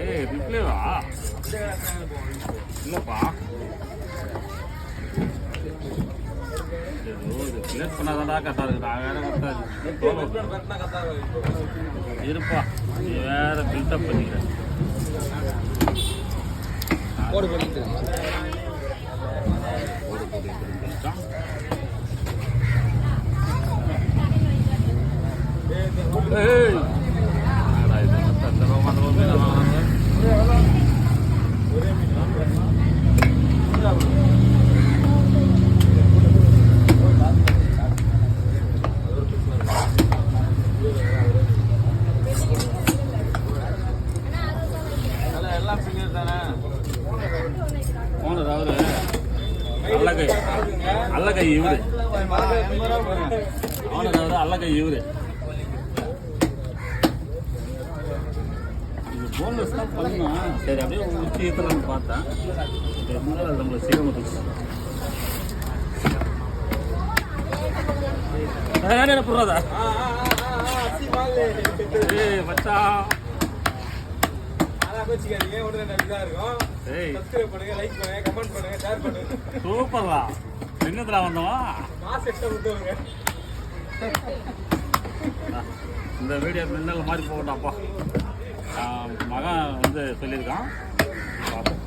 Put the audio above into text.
ஏய் ரிப்ளேவா இல்லைப்பா பிளேட் பண்ணாதான்டா கரெக்டாக இருக்குது நான் வேற கரெக்டாக இருப்பா நீ வேற பில்டப் பண்ணிக்கிறேன் போடு பண்ணிட்டு ஓனர் அவரு அல்லகை இவரு ஓனர் அவரு அல்லகை இவரு இது போனஸ் தான் பண்ணணும் சரி அப்படியே உச்சி ஈத்தலான்னு பார்த்தேன் இருந்தாலும் அது நம்மளை செய்ய முடியும் போடுறதா ஏய் மச்சா சூப்பர்ரா எங்கத்துல வந்தோம் இந்த வீடியோ மின்னல் மாதிரி போகட்டாப்பா மகன் வந்து சொல்லியிருக்கான் பார்ப்போம்